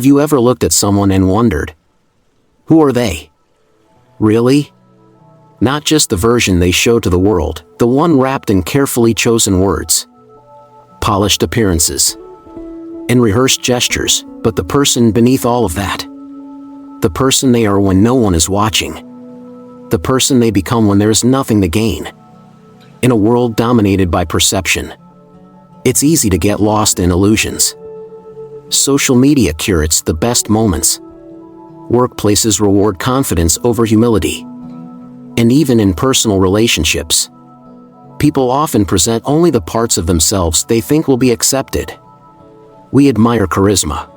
Have you ever looked at someone and wondered, who are they? Really? Not just the version they show to the world, the one wrapped in carefully chosen words, polished appearances, and rehearsed gestures, but the person beneath all of that. The person they are when no one is watching. The person they become when there is nothing to gain. In a world dominated by perception, it's easy to get lost in illusions. Social media curates the best moments. Workplaces reward confidence over humility. And even in personal relationships, people often present only the parts of themselves they think will be accepted. We admire charisma.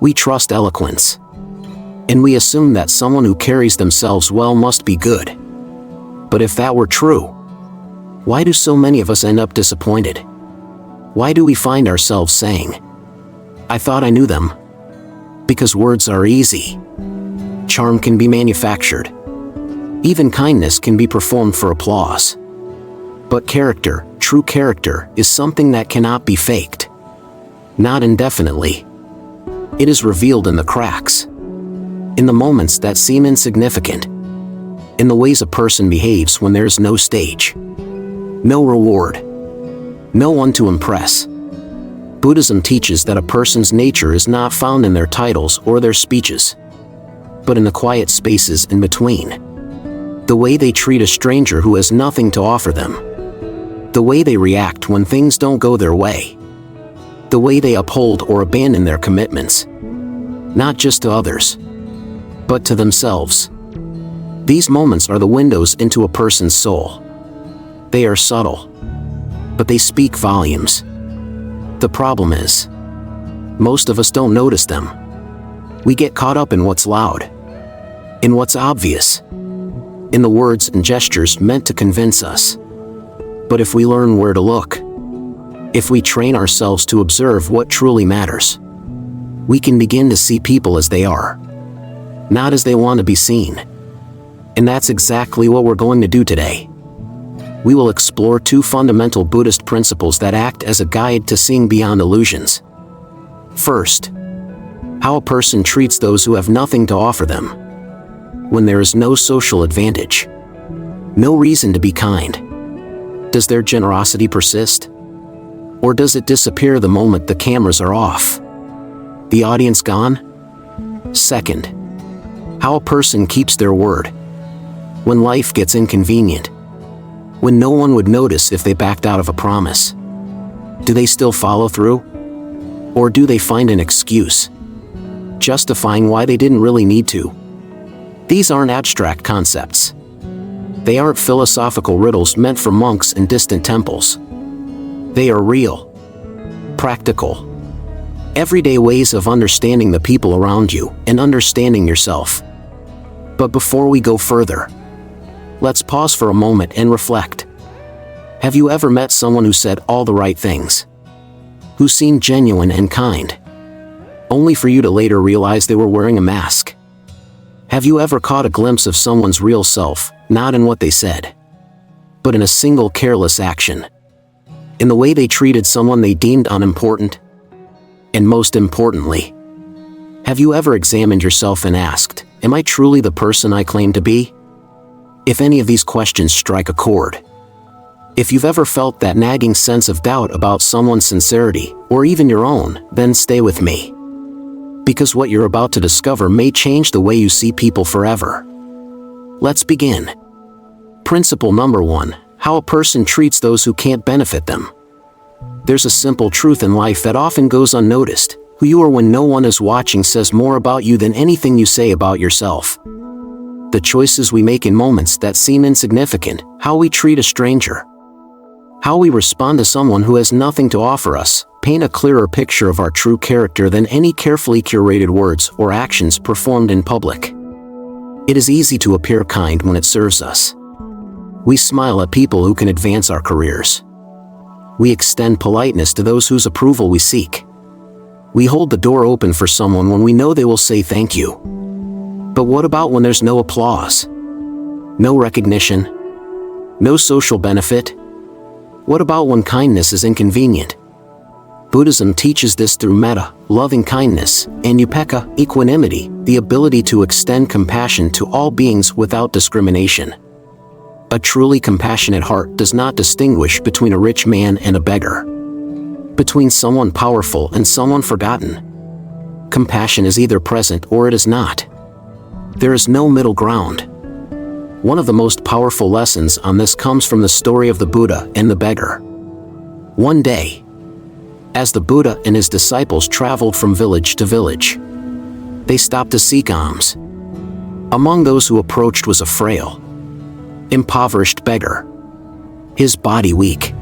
We trust eloquence. And we assume that someone who carries themselves well must be good. But if that were true, why do so many of us end up disappointed? Why do we find ourselves saying, "I thought I knew them"? Because words are easy. Charm can be manufactured. Even kindness can be performed for applause. But character, true character, is something that cannot be faked. Not indefinitely. It is revealed in the cracks. In the moments that seem insignificant. In the ways a person behaves when there is no stage. No reward. No one to impress. Buddhism teaches that a person's nature is not found in their titles or their speeches, but in the quiet spaces in between. The way they treat a stranger who has nothing to offer them. The way they react when things don't go their way. The way they uphold or abandon their commitments. Not just to others, but to themselves. These moments are the windows into a person's soul. They are subtle, but they speak volumes. The problem is, most of us don't notice them. We get caught up in what's loud, in what's obvious, in the words and gestures meant to convince us. But if we learn where to look, if we train ourselves to observe what truly matters, we can begin to see people as they are, not as they want to be seen. And that's exactly what we're going to do today. We will explore two fundamental Buddhist principles that act as a guide to seeing beyond illusions. First, how a person treats those who have nothing to offer them. When there is no social advantage, no reason to be kind, does their generosity persist? Or does it disappear the moment the cameras are off? The audience gone? Second, how a person keeps their word. When life gets inconvenient, when no one would notice if they backed out of a promise, do they still follow through? Or do they find an excuse, justifying why they didn't really need to? These aren't abstract concepts. They aren't philosophical riddles meant for monks in distant temples. They are real, practical, everyday ways of understanding the people around you and understanding yourself. But before we go further, let's pause for a moment and reflect. Have you ever met someone who said all the right things? Who seemed genuine and kind, only for you to later realize they were wearing a mask? Have you ever caught a glimpse of someone's real self, not in what they said, but in a single careless action? In the way they treated someone they deemed unimportant? And most importantly, have you ever examined yourself and asked, am I truly the person I claim to be? If any of these questions strike a chord, if you've ever felt that nagging sense of doubt about someone's sincerity, or even your own, then stay with me. Because what you're about to discover may change the way you see people forever. Let's begin. Principle number 1, how a person treats those who can't benefit them. There's a simple truth in life that often goes unnoticed. Who you are when no one is watching says more about you than anything you say about yourself. The choices we make in moments that seem insignificant, how we treat a stranger, how we respond to someone who has nothing to offer us, paint a clearer picture of our true character than any carefully curated words or actions performed in public. It is easy to appear kind when it serves us. We smile at people who can advance our careers. We extend politeness to those whose approval we seek. We hold the door open for someone when we know they will say thank you. But what about when there's no applause? No recognition? No social benefit? What about when kindness is inconvenient? Buddhism teaches this through metta, loving kindness, and upekkha, equanimity, the ability to extend compassion to all beings without discrimination. A truly compassionate heart does not distinguish between a rich man and a beggar, between someone powerful and someone forgotten. Compassion is either present or it is not. There is no middle ground. One of the most powerful lessons on this comes from the story of the Buddha and the beggar. One day, as the Buddha and his disciples traveled from village to village, they stopped to seek alms. Among those who approached was a frail, impoverished beggar, his body weak,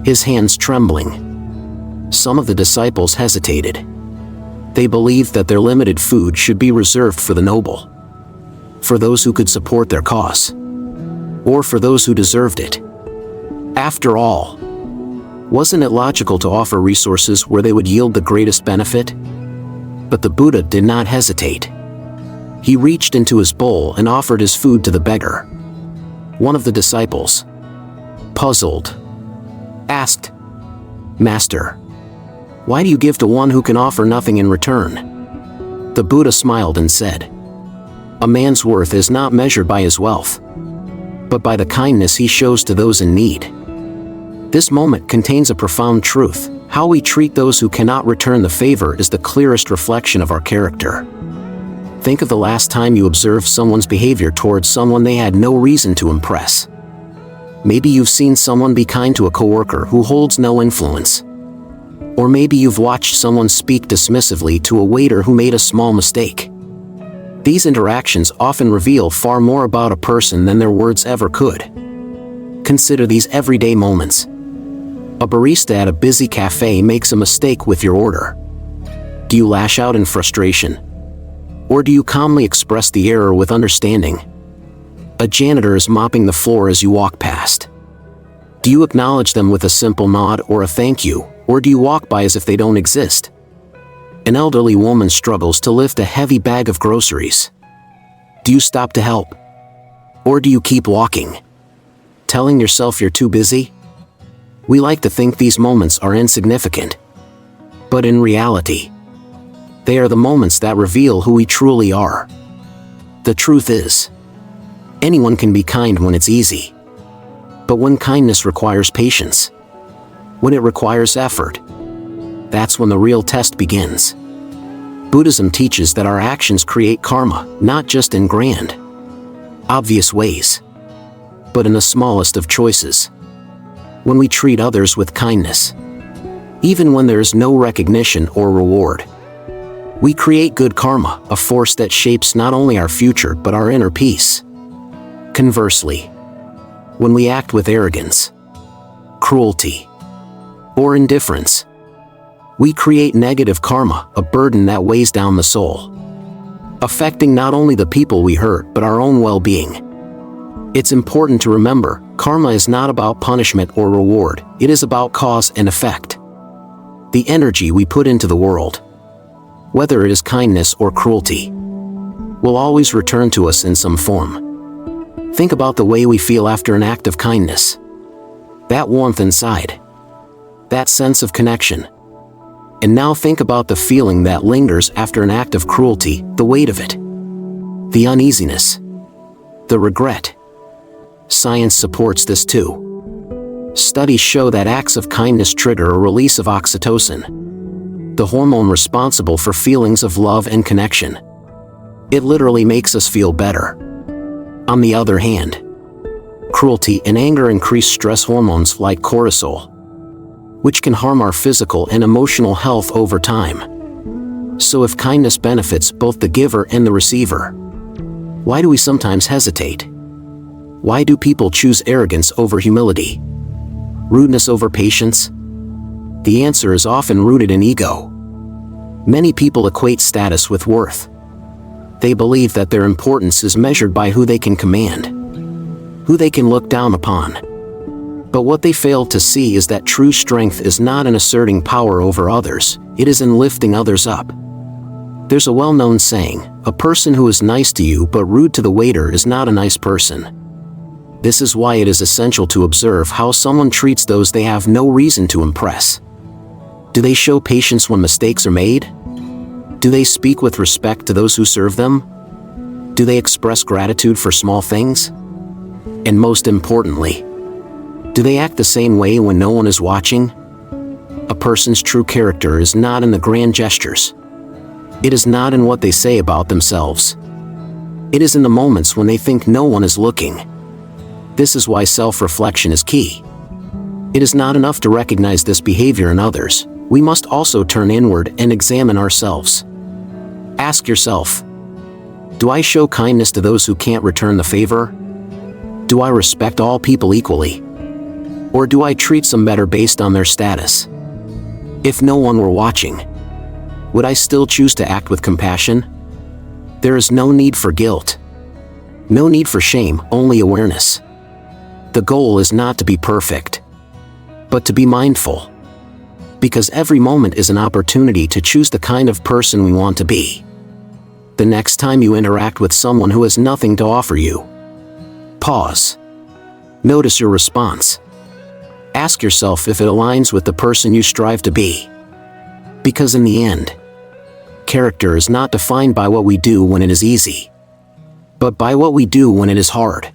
his hands trembling. Some of the disciples hesitated. They believed that their limited food should be reserved for the noble, for those who could support their cause, or for those who deserved it. After all, wasn't it logical to offer resources where they would yield the greatest benefit? But the Buddha did not hesitate. He reached into his bowl and offered his food to the beggar. One of the disciples, puzzled, asked, "Master, why do you give to one who can offer nothing in return?" The Buddha smiled and said, "A man's worth is not measured by his wealth, but by the kindness he shows to those in need." This moment contains a profound truth. How we treat those who cannot return the favor is the clearest reflection of our character. Think of the last time you observed someone's behavior towards someone they had no reason to impress. Maybe you've seen someone be kind to a coworker who holds no influence. Or maybe you've watched someone speak dismissively to a waiter who made a small mistake. These interactions often reveal far more about a person than their words ever could. Consider these everyday moments. A barista at a busy cafe makes a mistake with your order. Do you lash out in frustration? Or do you calmly express the error with understanding? A janitor is mopping the floor as you walk past. Do you acknowledge them with a simple nod or a thank you, or do you walk by as if they don't exist? An elderly woman struggles to lift a heavy bag of groceries. Do you stop to help? Or do you keep walking, telling yourself you're too busy? We like to think these moments are insignificant. But in reality, they are the moments that reveal who we truly are. The truth is, anyone can be kind when it's easy. But when kindness requires patience, when it requires effort, that's when the real test begins. Buddhism teaches that our actions create karma, not just in grand, obvious ways, but in the smallest of choices. When we treat others with kindness, even when there is no recognition or reward, we create good karma, a force that shapes not only our future but our inner peace. Conversely, when we act with arrogance, cruelty, or indifference, we create negative karma, a burden that weighs down the soul, affecting not only the people we hurt but our own well-being. It's important to remember, karma is not about punishment or reward, it is about cause and effect. The energy we put into the world, whether it is kindness or cruelty, will always return to us in some form. Think about the way we feel after an act of kindness. That warmth inside, that sense of connection. And now think about the feeling that lingers after an act of cruelty, the weight of it, the uneasiness, the regret. Science supports this too. Studies show that acts of kindness trigger a release of oxytocin, the hormone responsible for feelings of love and connection. It literally makes us feel better. On the other hand, cruelty and anger increase stress hormones like cortisol, which can harm our physical and emotional health over time. So if kindness benefits both the giver and the receiver, why do we sometimes hesitate? Why do people choose arrogance over humility? Rudeness over patience? The answer is often rooted in ego. Many people equate status with worth. They believe that their importance is measured by who they can command, who they can look down upon. But what they fail to see is that true strength is not in asserting power over others, it is in lifting others up. There's a well-known saying, a person who is nice to you but rude to the waiter is not a nice person. This is why it is essential to observe how someone treats those they have no reason to impress. Do they show patience when mistakes are made? Do they speak with respect to those who serve them? Do they express gratitude for small things? And most importantly, do they act the same way when no one is watching? A person's true character is not in the grand gestures. It is not in what they say about themselves. It is in the moments when they think no one is looking. This is why self-reflection is key. It is not enough to recognize this behavior in others. We must also turn inward and examine ourselves. Ask yourself, do I show kindness to those who can't return the favor? Do I respect all people equally? Or do I treat some better based on their status? If no one were watching, would I still choose to act with compassion? There is no need for guilt. No need for shame, only awareness. The goal is not to be perfect, but to be mindful. Because every moment is an opportunity to choose the kind of person we want to be. The next time you interact with someone who has nothing to offer you, pause. Notice your response. Ask yourself if it aligns with the person you strive to be. Because in the end, character is not defined by what we do when it is easy, but by what we do when it is hard.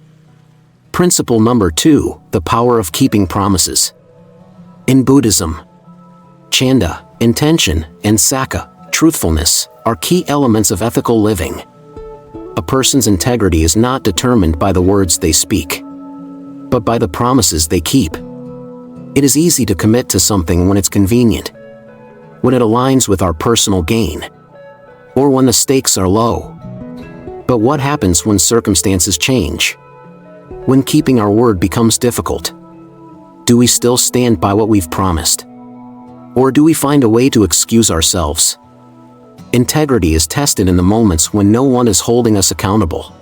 Principle number 2, the power of keeping promises. In Buddhism, chanda, intention, and sakka, truthfulness, are key elements of ethical living. A person's integrity is not determined by the words they speak, but by the promises they keep. It is easy to commit to something when it's convenient, when it aligns with our personal gain, or when the stakes are low. But what happens when circumstances change? When keeping our word becomes difficult? Do we still stand by what we've promised? Or do we find a way to excuse ourselves? Integrity is tested in the moments when no one is holding us accountable.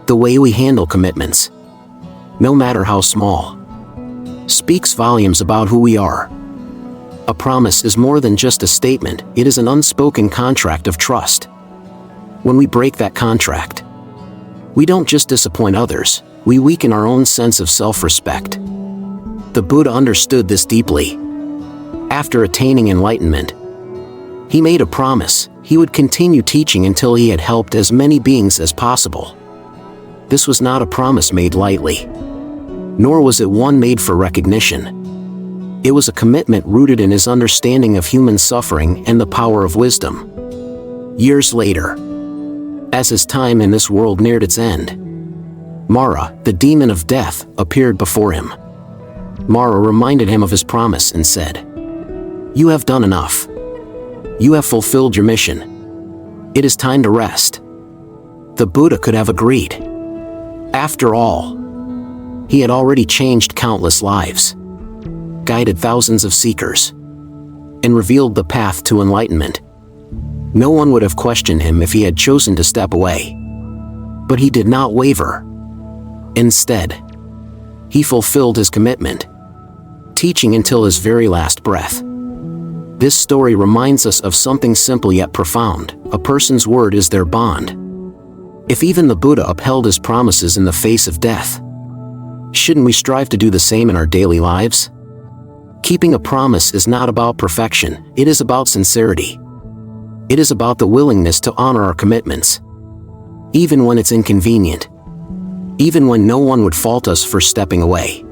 The way we handle commitments, no matter how small, speaks volumes about who we are. A promise is more than just a statement, it is an unspoken contract of trust. When we break that contract, we don't just disappoint others, we weaken our own sense of self-respect. The Buddha understood this deeply. After attaining enlightenment, he made a promise: he would continue teaching until he had helped as many beings as possible. This was not a promise made lightly, nor was it one made for recognition. It was a commitment rooted in his understanding of human suffering and the power of wisdom. Years later, as his time in this world neared its end, Mara, the demon of death, appeared before him. Mara reminded him of his promise and said, "You have done enough. You have fulfilled your mission. It is time to rest." The Buddha could have agreed. After all, he had already changed countless lives, guided thousands of seekers, and revealed the path to enlightenment. No one would have questioned him if he had chosen to step away. But he did not waver. Instead, he fulfilled his commitment, teaching until his very last breath. This story reminds us of something simple yet profound: a person's word is their bond. If even the Buddha upheld his promises in the face of death, shouldn't we strive to do the same in our daily lives? Keeping a promise is not about perfection, it is about sincerity. It is about the willingness to honor our commitments, even when it's inconvenient, even when no one would fault us for stepping away.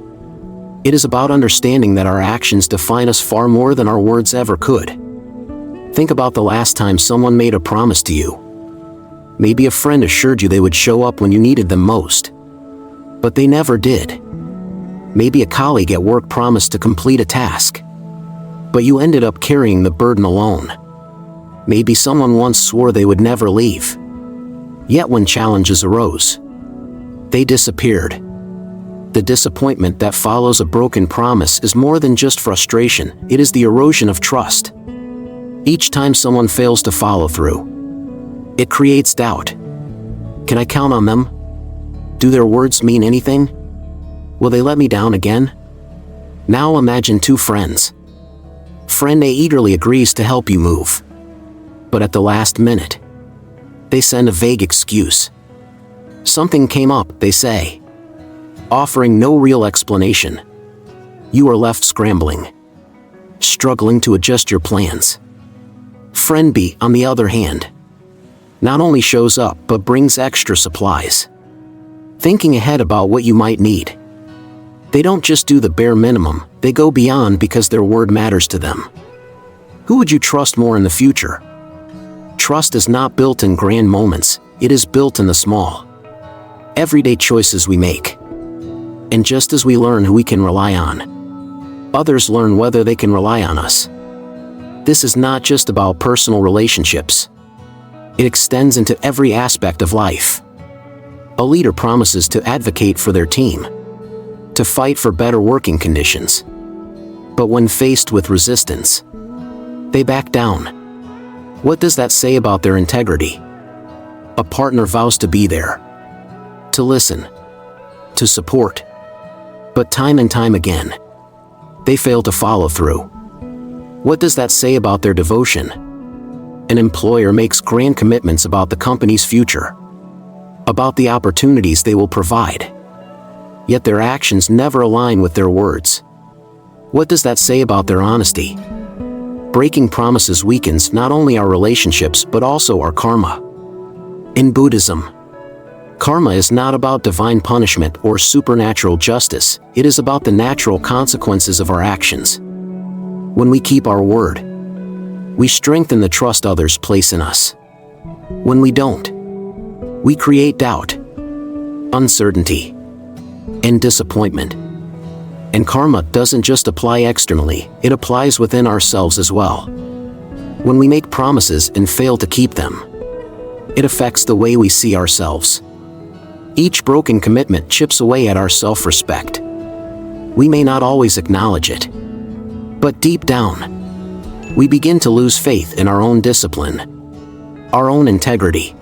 It is about understanding that our actions define us far more than our words ever could. Think about the last time someone made a promise to you. Maybe a friend assured you they would show up when you needed them most, but they never did. Maybe a colleague at work promised to complete a task, but you ended up carrying the burden alone. Maybe someone once swore they would never leave, yet when challenges arose, they disappeared. The disappointment that follows a broken promise is more than just frustration, it is the erosion of trust. Each time someone fails to follow through, it creates doubt. Can I count on them? Do their words mean anything? Will they let me down again? Now imagine two friends. Friend A eagerly agrees to help you move, but at the last minute, they send a vague excuse. Something came up, they say, offering no real explanation. You are left scrambling. struggling to adjust your plans. Friend B, on the other hand, not only shows up but brings extra supplies, thinking ahead about what you might need. They don't just do the bare minimum, they go beyond because their word matters to them. Who would you trust more in the future? Trust is not built in grand moments, it is built in the small, everyday choices we make. And just as we learn who we can rely on, others learn whether they can rely on us. This is not just about personal relationships. It extends into every aspect of life. A leader promises to advocate for their team, to fight for better working conditions. But when faced with resistance, they back down. What does that say about their integrity? A partner vows to be there, to listen, to support. But time and time again, they fail to follow through. What does that say about their devotion? An employer makes grand commitments about the company's future, about the opportunities they will provide. Yet their actions never align with their words. What does that say about their honesty? Breaking promises weakens not only our relationships but also our karma. In Buddhism, karma is not about divine punishment or supernatural justice, it is about the natural consequences of our actions. When we keep our word, we strengthen the trust others place in us. When we don't, we create doubt, uncertainty, and disappointment. And karma doesn't just apply externally, it applies within ourselves as well. When we make promises and fail to keep them, it affects the way we see ourselves. Each broken commitment chips away at our self-respect. We may not always acknowledge it, but deep down, we begin to lose faith in our own discipline, our own integrity,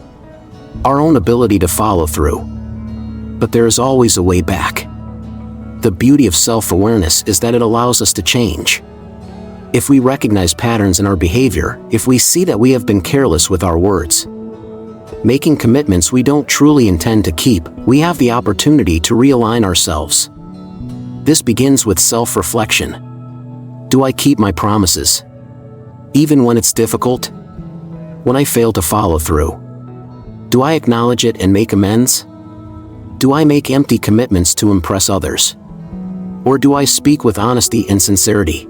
our own ability to follow through. But there is always a way back. The beauty of self-awareness is that it allows us to change. If we recognize patterns in our behavior, if we see that we have been careless with our words, making commitments we don't truly intend to keep, we have the opportunity to realign ourselves. This begins with self-reflection. Do I keep my promises, even when it's difficult? When I fail to follow through, do I acknowledge it and make amends? Do I make empty commitments to impress others? Or do I speak with honesty and sincerity?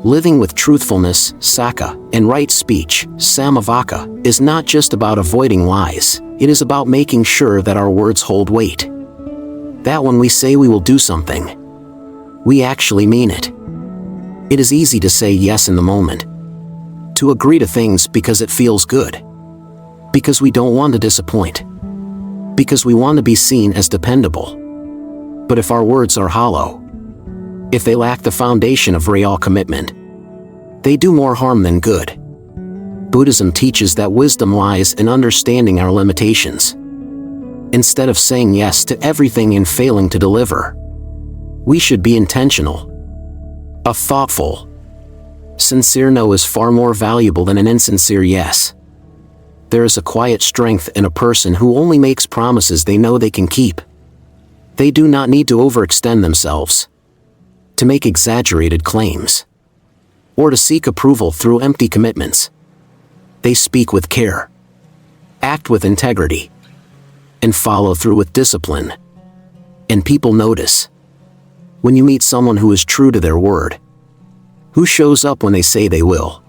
Living with truthfulness, saka, and right speech, samavaka, is not just about avoiding lies, it is about making sure that our words hold weight. That when we say we will do something, we actually mean it. It is easy to say yes in the moment, to agree to things because it feels good, because we don't want to disappoint, because we want to be seen as dependable. But if our words are hollow, if they lack the foundation of real commitment, they do more harm than good. Buddhism teaches that wisdom lies in understanding our limitations. Instead of saying yes to everything and failing to deliver, we should be intentional. A thoughtful, sincere no is far more valuable than an insincere yes. There is a quiet strength in a person who only makes promises they know they can keep. They do not need to overextend themselves, to make exaggerated claims, or to seek approval through empty commitments. They speak with care, act with integrity, and follow through with discipline. And people notice. When you meet someone who is true to their word, who shows up when they say they will,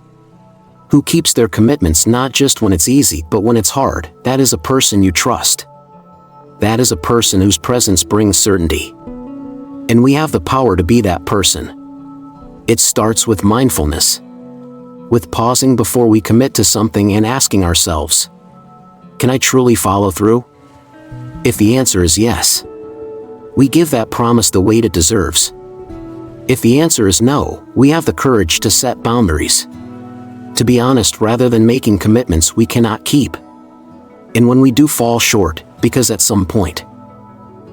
who keeps their commitments not just when it's easy but when it's hard, that is a person you trust. That is a person whose presence brings certainty. And we have the power to be that person. It starts with mindfulness, with pausing before we commit to something and asking ourselves, can I truly follow through? If the answer is yes, we give that promise the weight it deserves. If the answer is no, we have the courage to set boundaries, to be honest rather than making commitments we cannot keep. And when we do fall short, because at some point,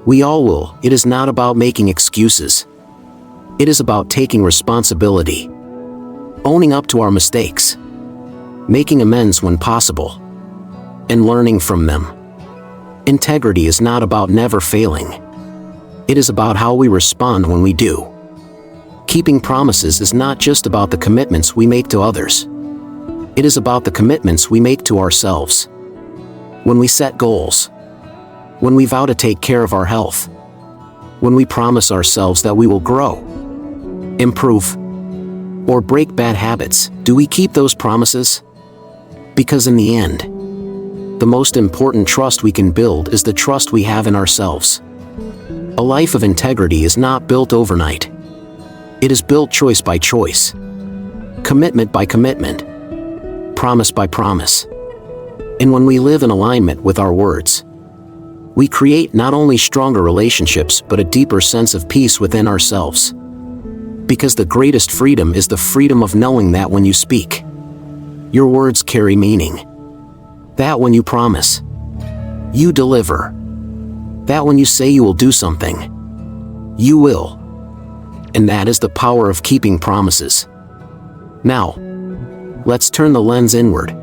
we all will, it is not about making excuses. It is about taking responsibility, owning up to our mistakes, making amends when possible, and learning from them. Integrity is not about never failing. It is about how we respond when we do. Keeping promises is not just about the commitments we make to others. It is about the commitments we make to ourselves. When we set goals, when we vow to take care of our health, when we promise ourselves that we will grow, improve, or break bad habits, do we keep those promises? Because in the end, the most important trust we can build is the trust we have in ourselves. A life of integrity is not built overnight. It is built choice by choice, commitment by commitment, promise by promise. And when we live in alignment with our words, we create not only stronger relationships but a deeper sense of peace within ourselves. Because the greatest freedom is the freedom of knowing that when you speak, your words carry meaning. That when you promise, you deliver. That when you say you will do something, you will. And that is the power of keeping promises. Now, let's turn the lens inward.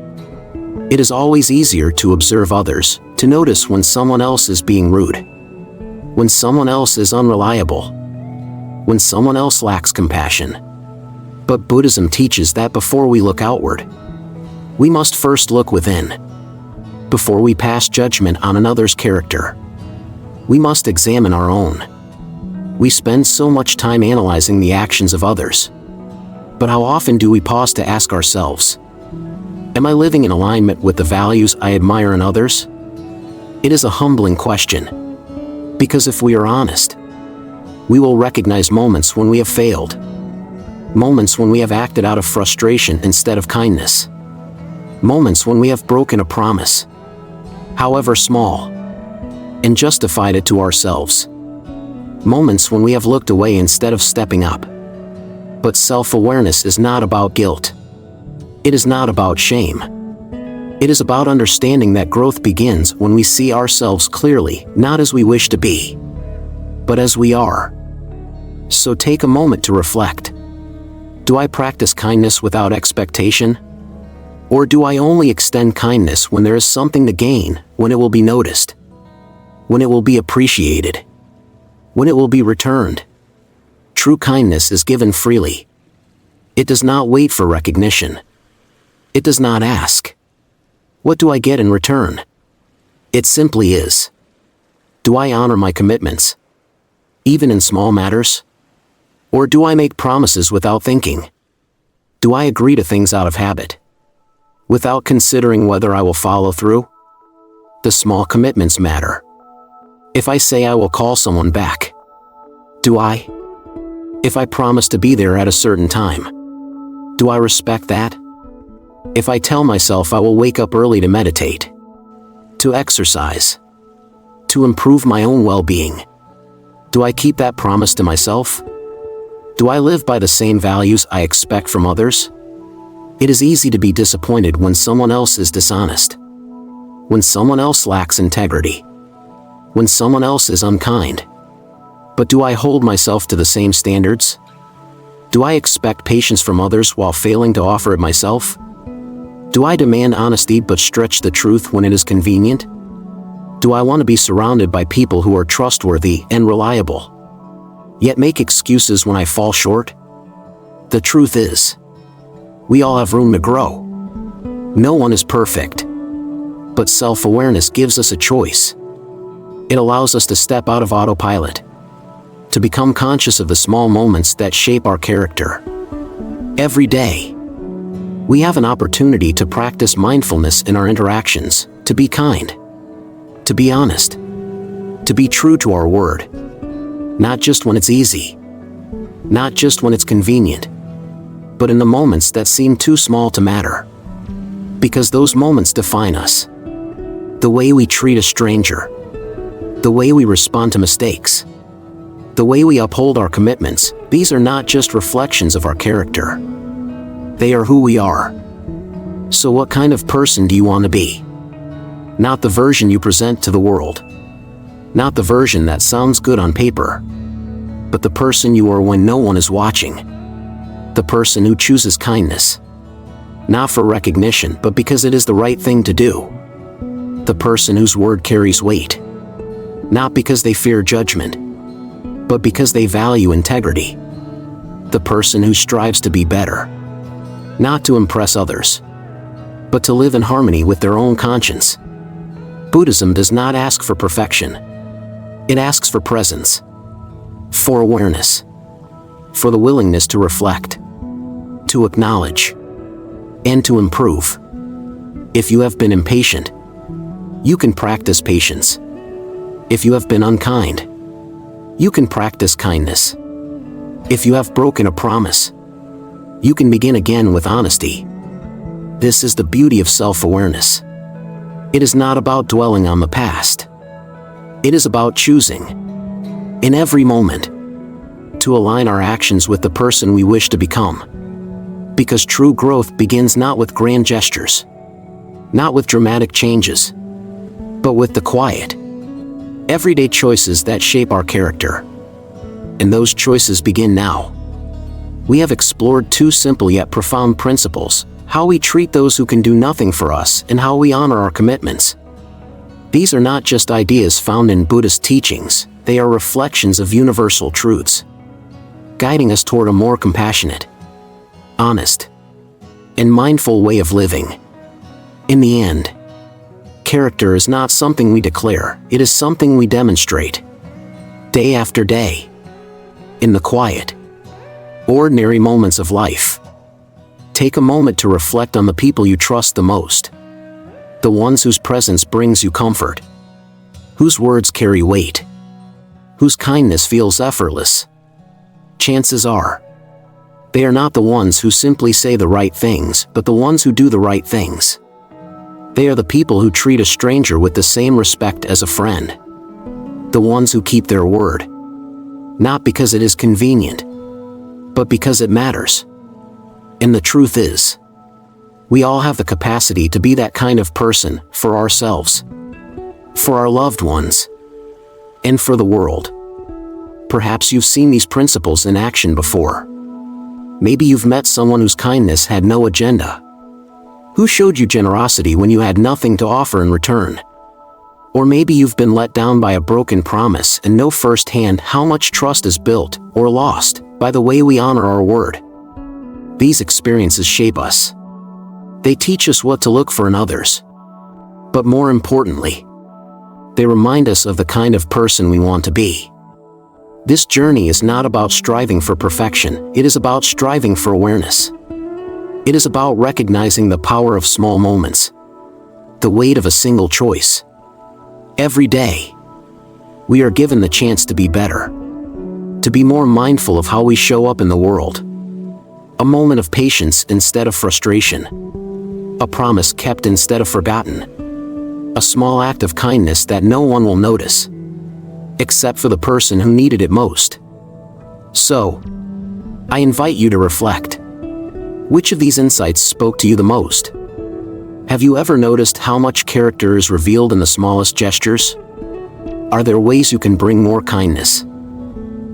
It is always easier to observe others, to notice when someone else is being rude, when someone else is unreliable, when someone else lacks compassion. But Buddhism teaches that before we look outward, we must first look within. Before we pass judgment on another's character, we must examine our own. We spend so much time analyzing the actions of others. But how often do we pause to ask ourselves, am I living in alignment with the values I admire in others? It is a humbling question. Because if we are honest, we will recognize moments when we have failed. Moments when we have acted out of frustration instead of kindness. Moments when we have broken a promise, however small, and justified it to ourselves. Moments when we have looked away instead of stepping up. But self-awareness is not about guilt. It is not about shame. It is about understanding that growth begins when we see ourselves clearly, not as we wish to be, but as we are. So take a moment to reflect. Do I practice kindness without expectation? Or do I only extend kindness when there is something to gain, when it will be noticed, when it will be appreciated, when it will be returned? True kindness is given freely. It does not wait for recognition. It does not ask, what do I get in return? It simply is. Do I honor my commitments, even in small matters? Or do I make promises without thinking? Do I agree to things out of habit, without considering whether I will follow through? The small commitments matter. If I say I will call someone back, do I? If I promise to be there at a certain time, do I respect that? If I tell myself I will wake up early to meditate, to exercise, to improve my own well-being, do I keep that promise to myself? Do I live by the same values I expect from others? It is easy to be disappointed when someone else is dishonest, when someone else lacks integrity, when someone else is unkind. But do I hold myself to the same standards? Do I expect patience from others while failing to offer it myself? Do I demand honesty but stretch the truth when it is convenient? Do I want to be surrounded by people who are trustworthy and reliable, yet make excuses when I fall short? The truth is, we all have room to grow. No one is perfect. But self-awareness gives us a choice. It allows us to step out of autopilot, to become conscious of the small moments that shape our character. Every day, we have an opportunity to practice mindfulness in our interactions, to be kind, to be honest, to be true to our word. Not just when it's easy, not just when it's convenient, but in the moments that seem too small to matter. Because those moments define us. The way we treat a stranger, the way we respond to mistakes, the way we uphold our commitments, these are not just reflections of our character. They are who we are. So what kind of person do you want to be? Not the version you present to the world. Not the version that sounds good on paper. But the person you are when no one is watching. The person who chooses kindness. Not for recognition, but because it is the right thing to do. The person whose word carries weight. Not because they fear judgment, but because they value integrity. the person who strives to be better, not to impress others, but to live in harmony with their own conscience. Buddhism does not ask for perfection. It asks for presence, for awareness, for the willingness to reflect, to acknowledge, and to improve. If you have been impatient, you can practice patience. If you have been unkind, you can practice kindness. If you have broken a promise, you can begin again with honesty. This is the beauty of self-awareness. It is not about dwelling on the past. It is about choosing, in every moment, to align our actions with the person we wish to become. Because true growth begins not with grand gestures, not with dramatic changes, but with the quiet, everyday choices that shape our character. And those choices begin now. We have explored two simple yet profound principles: how we treat those who can do nothing for us and how we honor our commitments. These are not just ideas found in Buddhist teachings, they are reflections of universal truths, guiding us toward a more compassionate, honest, and mindful way of living. In the end, character is not something we declare, it is something we demonstrate, day after day, in the quiet, ordinary moments of life. Take a moment to reflect on the people you trust the most, the ones whose presence brings you comfort, whose words carry weight, whose kindness feels effortless. Chances are, they are not the ones who simply say the right things, but the ones who do the right things. They are the people who treat a stranger with the same respect as a friend, the ones who keep their word, not because it is convenient, but because it matters. And the truth is, we all have the capacity to be that kind of person for ourselves, for our loved ones, and for the world. Perhaps you've seen these principles in action before. Maybe you've met someone whose kindness had no agenda, who showed you generosity when you had nothing to offer in return. Or maybe you've been let down by a broken promise and know firsthand how much trust is built or lost by the way we honor our word. These experiences shape us. They teach us what to look for in others. But more importantly, they remind us of the kind of person we want to be. This journey is not about striving for perfection, it is about striving for awareness. It is about recognizing the power of small moments, the weight of a single choice. Every day, we are given the chance to be better, to be more mindful of how we show up in the world. A moment of patience instead of frustration, a promise kept instead of forgotten, a small act of kindness that no one will notice, except for the person who needed it most. So, I invite you to reflect. Which of these insights spoke to you the most? Have you ever noticed how much character is revealed in the smallest gestures? Are there ways you can bring more kindness,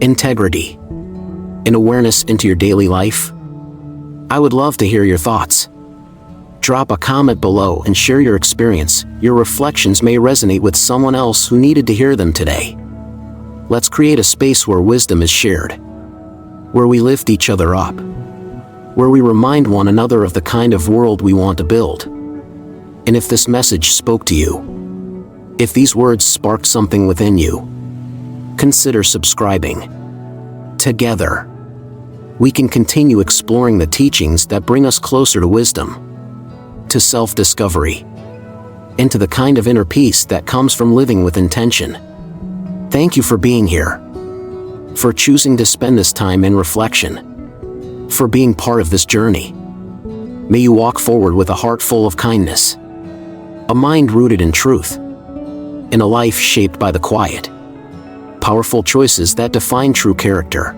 integrity, and awareness into your daily life? I would love to hear your thoughts. Drop a comment below and share your experience. Your reflections may resonate with someone else who needed to hear them today. Let's create a space where wisdom is shared, where we lift each other up, where we remind one another of the kind of world we want to build. And if this message spoke to you, if these words sparked something within you, consider subscribing. Together, we can continue exploring the teachings that bring us closer to wisdom, to self-discovery, and to the kind of inner peace that comes from living with intention. Thank you for being here, for choosing to spend this time in reflection, for being part of this journey. May you walk forward with a heart full of kindness, a mind rooted in truth, and a life shaped by the quiet, powerful choices that define true character.